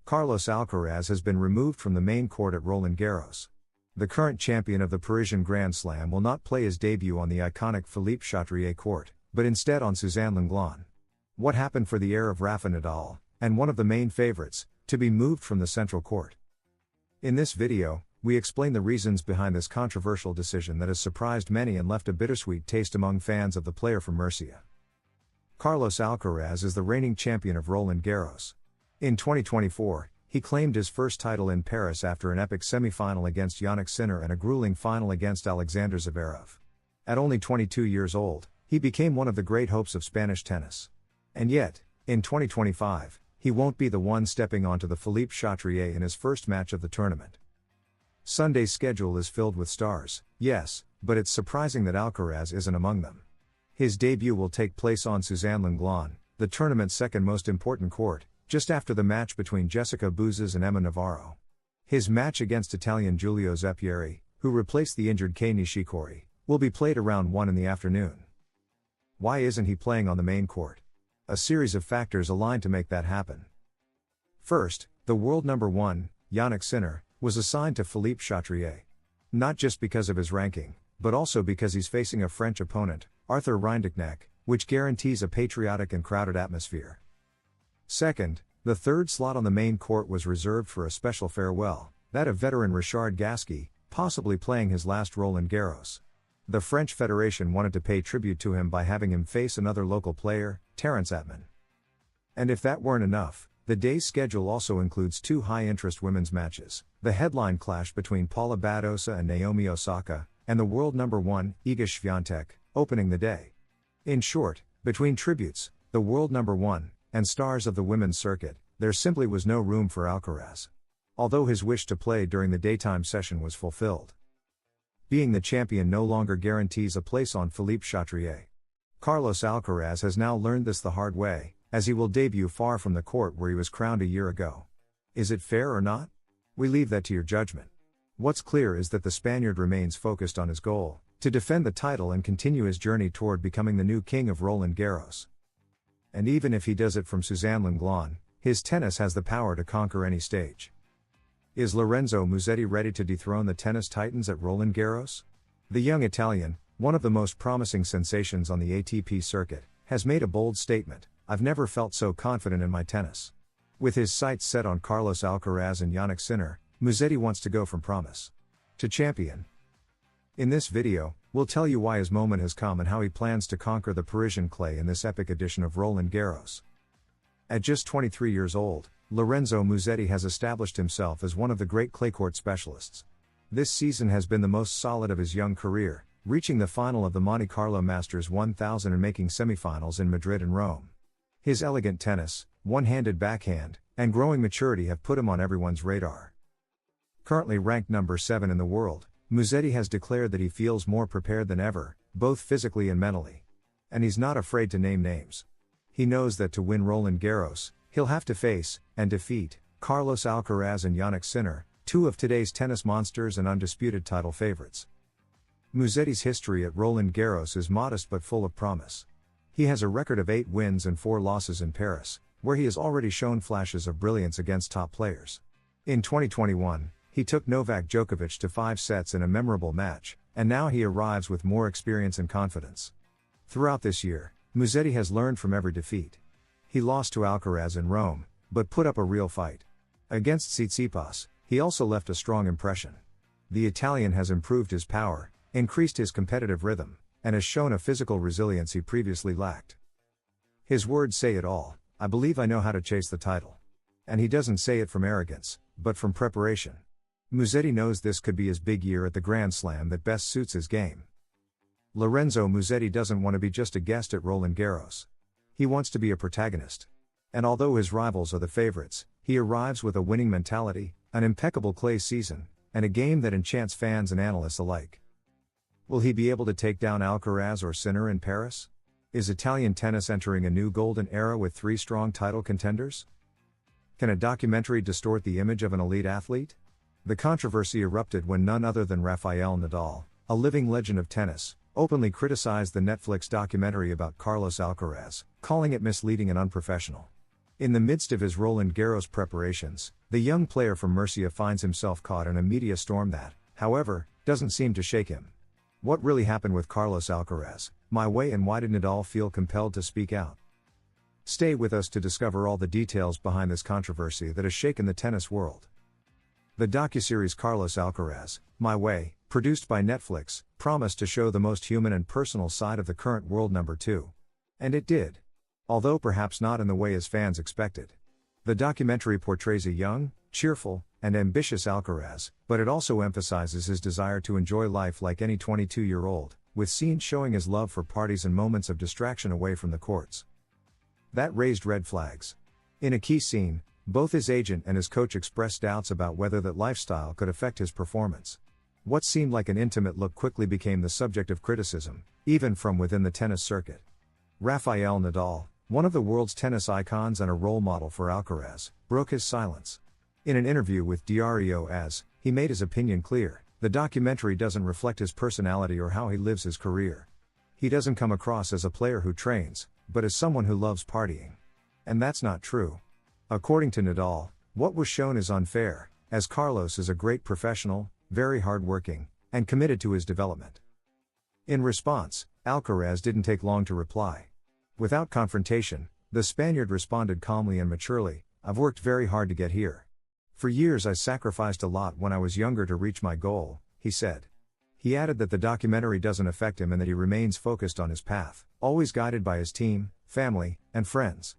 Carlos Alcaraz has been removed from the main court at Roland Garros. The current champion of the Parisian Grand Slam will not play his debut on the iconic Philippe Chatrier court, but instead on Suzanne Lenglen. What happened for the heir of Rafa Nadal, and one of the main favorites, to be moved from the central court? In this video, we explain the reasons behind this controversial decision that has surprised many and left a bittersweet taste among fans of the player from Murcia. Carlos Alcaraz is the reigning champion of Roland Garros. In 2024, he claimed his first title in Paris after an epic semi-final against Jannik Sinner and a grueling final against Alexander Zverev. At only 22 years old, he became one of the great hopes of Spanish tennis. And yet, in 2025, he won't be the one stepping onto the Philippe Chatrier in his first match of the tournament. Sunday's schedule is filled with stars, yes, but it's surprising that Alcaraz isn't among them. His debut will take place on Suzanne Lenglen, the tournament's second most important court, just after the match between Jessica Buses and Emma Navarro. His match against Italian Giulio Zepieri, who replaced the injured Kei Nishikori, will be played around 1 in the afternoon. Why isn't he playing on the main court? A series of factors align to make that happen. First, the world number 1, Jannik Sinner, was assigned to Philippe Chatrier. Not just because of his ranking, but also because he's facing a French opponent, Arthur Rinderknecht, which guarantees a patriotic and crowded atmosphere. Second, the third slot on the main court was reserved for a special farewell, that of veteran Richard Gasquet, possibly playing his last Roland Garros. The French Federation wanted to pay tribute to him by having him face another local player, Terence Atman. And if that weren't enough, the day's schedule also includes 2 high-interest women's matches, the headline clash between Paula Badosa and Naomi Osaka, and the world number 1, Iga Świątek, opening the day. In short, between tributes, the world number 1, and stars of the women's circuit, there simply was no room for Alcaraz. Although his wish to play during the daytime session was fulfilled. Being the champion no longer guarantees a place on Philippe Chatrier. Carlos Alcaraz has now learned this the hard way, as he will debut far from the court where he was crowned a year ago. Is it fair or not? We leave that to your judgment. What's clear is that the Spaniard remains focused on his goal, to defend the title and continue his journey toward becoming the new king of Roland Garros. And even if he does it from Suzanne Lenglen, his tennis has the power to conquer any stage. Is Lorenzo Museetti ready to dethrone the tennis titans at Roland Garros? The young Italian, one of the most promising sensations on the ATP circuit, has made a bold statement: "I've never felt so confident in my tennis." With his sights set on Carlos Alcaraz and Jannik Sinner, Museetti wants to go from promise to champion. In this video, we'll tell you why his moment has come and how he plans to conquer the Parisian clay in this epic edition of Roland Garros. At just 23 years old, Lorenzo Museetti has established himself as one of the great clay court specialists. This season has been the most solid of his young career, reaching the final of the Monte Carlo Masters 1000 and making semifinals in Madrid and Rome. His elegant tennis, one-handed backhand, and growing maturity have put him on everyone's radar. Currently ranked number 7 in the world, Museetti has declared that he feels more prepared than ever, both physically and mentally. And he's not afraid to name names. He knows that to win Roland Garros, he'll have to face, and defeat, Carlos Alcaraz and Jannik Sinner, 2 of today's tennis monsters and undisputed title favorites. Musetti's history at Roland Garros is modest but full of promise. He has a record of 8 wins and 4 losses in Paris, where he has already shown flashes of brilliance against top players. In 2021, he took Novak Djokovic to 5 sets in a memorable match, and now he arrives with more experience and confidence. Throughout this year, Museetti has learned from every defeat. He lost to Alcaraz in Rome, but put up a real fight. Against Tsitsipas, he also left a strong impression. The Italian has improved his power, increased his competitive rhythm, and has shown a physical resilience he previously lacked. His words say it all: "I believe I know how to chase the title." And he doesn't say it from arrogance, but from preparation. Museetti knows this could be his big year at the Grand Slam that best suits his game. Lorenzo Museetti doesn't want to be just a guest at Roland Garros. He wants to be a protagonist. And although his rivals are the favorites, he arrives with a winning mentality, an impeccable clay season, and a game that enchants fans and analysts alike. Will he be able to take down Alcaraz or Sinner in Paris? Is Italian tennis entering a new golden era with 3 strong title contenders? Can a documentary distort the image of an elite athlete? The controversy erupted when none other than Rafael Nadal, a living legend of tennis, openly criticized the Netflix documentary about Carlos Alcaraz, calling it misleading and unprofessional. In the midst of his Roland Garros preparations, the young player from Murcia finds himself caught in a media storm that, however, doesn't seem to shake him. What really happened with Carlos Alcaraz, my way, and why did Nadal feel compelled to speak out? Stay with us to discover all the details behind this controversy that has shaken the tennis world. The docuseries Carlos Alcaraz, My Way, produced by Netflix, promised to show the most human and personal side of the current world number 2. And it did. Although perhaps not in the way his fans expected. The documentary portrays a young, cheerful, and ambitious Alcaraz, but it also emphasizes his desire to enjoy life like any 22-year-old, with scenes showing his love for parties and moments of distraction away from the courts. That raised red flags. In a key scene, both his agent and his coach expressed doubts about whether that lifestyle could affect his performance. What seemed like an intimate look quickly became the subject of criticism, even from within the tennis circuit. Rafael Nadal, one of the world's tennis icons and a role model for Alcaraz, broke his silence. In an interview with Diario AS, he made his opinion clear: the documentary doesn't reflect his personality or how he lives his career. He doesn't come across as a player who trains, but as someone who loves partying. And that's not true. According to Nadal, what was shown is unfair, as Carlos is a great professional, very hardworking, and committed to his development. In response, Alcaraz didn't take long to reply. Without confrontation, the Spaniard responded calmly and maturely, "I've worked very hard to get here. For years I sacrificed a lot when I was younger to reach my goal," he said. He added that the documentary doesn't affect him and that he remains focused on his path, always guided by his team, family, and friends.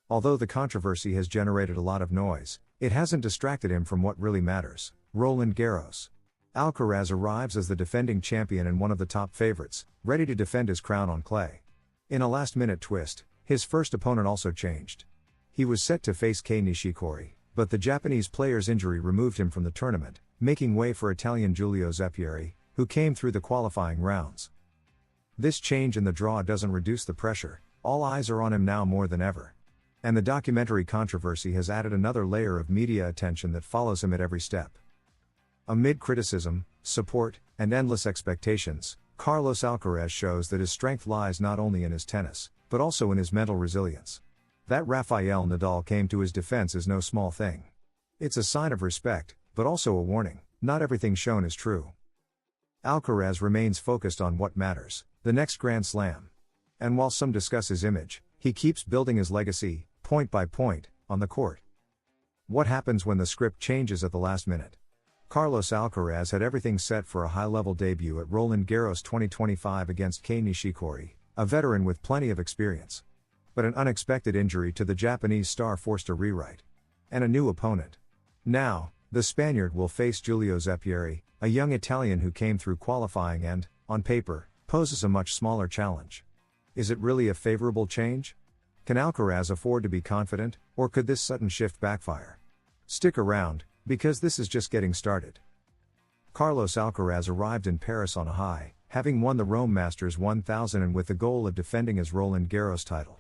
Although the controversy has generated a lot of noise, it hasn't distracted him from what really matters: Roland Garros. Alcaraz arrives as the defending champion and one of the top favorites, ready to defend his crown on clay. In a last-minute twist, his first opponent also changed. He was set to face Kei Nishikori, but the Japanese player's injury removed him from the tournament, making way for Italian Giulio Zepieri, who came through the qualifying rounds. This change in the draw doesn't reduce the pressure; all eyes are on him now more than ever. And the documentary controversy has added another layer of media attention that follows him at every step. Amid criticism, support, and endless expectations, Carlos Alcaraz shows that his strength lies not only in his tennis, but also in his mental resilience. That Rafael Nadal came to his defense is no small thing. It's a sign of respect, but also a warning: not everything shown is true. Alcaraz remains focused on what matters: the next Grand Slam. And while some discuss his image, he keeps building his legacy, point by point, on the court. What happens when the script changes at the last minute? Carlos Alcaraz had everything set for a high-level debut at Roland Garros 2025 against Kei Nishikori, a veteran with plenty of experience. But an unexpected injury to the Japanese star forced a rewrite. And a new opponent. Now, the Spaniard will face Giulio Zepieri, a young Italian who came through qualifying and, on paper, poses a much smaller challenge. Is it really a favorable change? Can Alcaraz afford to be confident, or could this sudden shift backfire? Stick around, because this is just getting started. Carlos Alcaraz arrived in Paris on a high, having won the Rome Masters 1000 and with the goal of defending his Roland Garros title.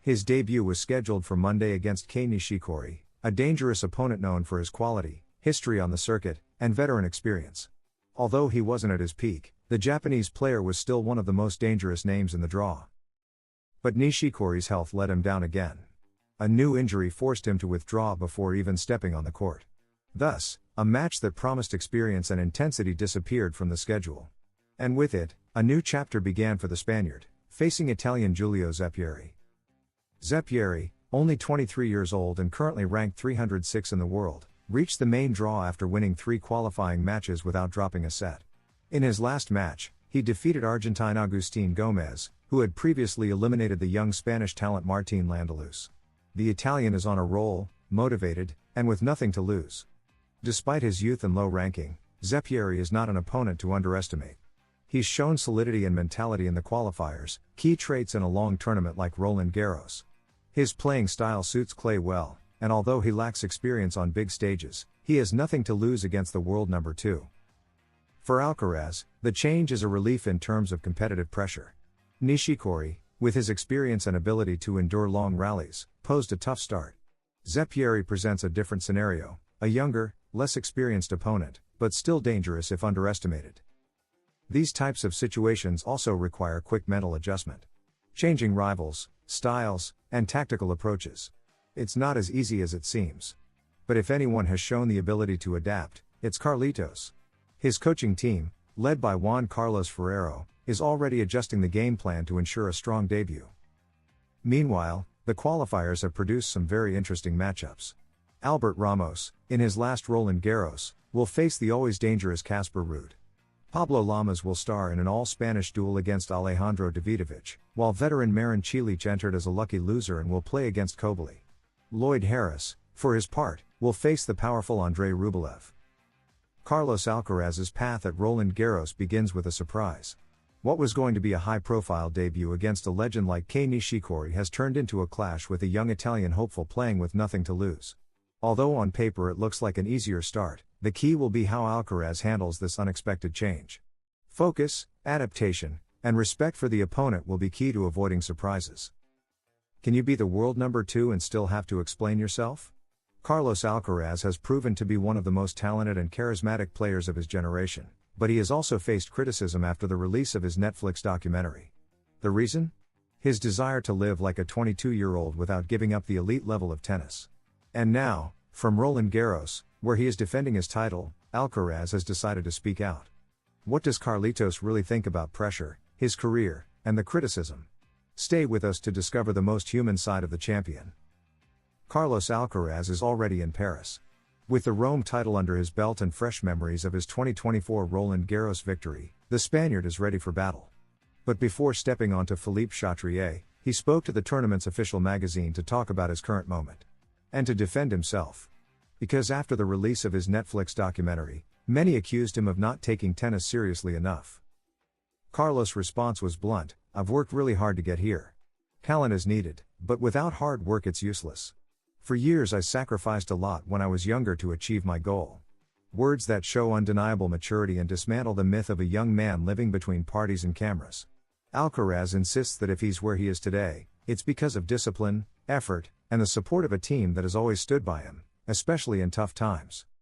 His debut was scheduled for Monday against Kei Nishikori, a dangerous opponent known for his quality, history on the circuit, and veteran experience. Although he wasn't at his peak, the Japanese player was still one of the most dangerous names in the draw. But Nishikori's health let him down again. A new injury forced him to withdraw before even stepping on the court. Thus, a match that promised experience and intensity disappeared from the schedule. And with it, a new chapter began for the Spaniard, facing Italian Giulio Zepieri. Zepieri, only 23 years old and currently ranked 306 in the world, reached the main draw after winning 3 qualifying matches without dropping a set. In his last match, he defeated Argentine Agustin Gomez, who had previously eliminated the young Spanish talent Martín Landaluz. The Italian is on a roll, motivated, and with nothing to lose. Despite his youth and low ranking, Zepieri is not an opponent to underestimate. He's shown solidity and mentality in the qualifiers, key traits in a long tournament like Roland Garros. His playing style suits clay well, and although he lacks experience on big stages, he has nothing to lose against the world number 2. For Alcaraz, the change is a relief in terms of competitive pressure. Nishikori, with his experience and ability to endure long rallies, posed a tough start. Zepieri presents a different scenario: a younger, less experienced opponent, but still dangerous if underestimated. These types of situations also require quick mental adjustment. Changing rivals, styles, and tactical approaches. It's not as easy as it seems. But if anyone has shown the ability to adapt, it's Carlitos. His coaching team, led by Juan Carlos Ferrero, is already adjusting the game plan to ensure a strong debut. Meanwhile, the qualifiers have produced some very interesting matchups. Albert Ramos, in his last Roland Garros, will face the always dangerous Casper Ruud. Pablo Lamas will star in an all-Spanish duel against Alejandro Davidovich, while veteran Marin Cilic entered as a lucky loser and will play against Kobali. Lloyd Harris, for his part, will face the powerful Andrei Rublev. Carlos Alcaraz's path at Roland Garros begins with a surprise. What was going to be a high-profile debut against a legend like Kei Nishikori has turned into a clash with a young Italian hopeful playing with nothing to lose. Although on paper it looks like an easier start, the key will be how Alcaraz handles this unexpected change. Focus, adaptation, and respect for the opponent will be key to avoiding surprises. Can you be the world number 2 and still have to explain yourself? Carlos Alcaraz has proven to be one of the most talented and charismatic players of his generation, but he has also faced criticism after the release of his Netflix documentary. The reason? His desire to live like a 22-year-old without giving up the elite level of tennis. And now, from Roland Garros, where he is defending his title, Alcaraz has decided to speak out. What does Carlitos really think about pressure, his career, and the criticism? Stay with us to discover the most human side of the champion. Carlos Alcaraz is already in Paris. With the Rome title under his belt and fresh memories of his 2024 Roland Garros victory, the Spaniard is ready for battle. But before stepping onto Philippe Chatrier, he spoke to the tournament's official magazine to talk about his current moment. And to defend himself. Because after the release of his Netflix documentary, many accused him of not taking tennis seriously enough. Carlos' response was blunt: "I've worked really hard to get here. Talent is needed, but without hard work it's useless. For years I sacrificed a lot when I was younger to achieve my goal." Words that show undeniable maturity and dismantle the myth of a young man living between parties and cameras. Alcaraz insists that if he's where he is today, it's because of discipline, effort, and the support of a team that has always stood by him, especially in tough times.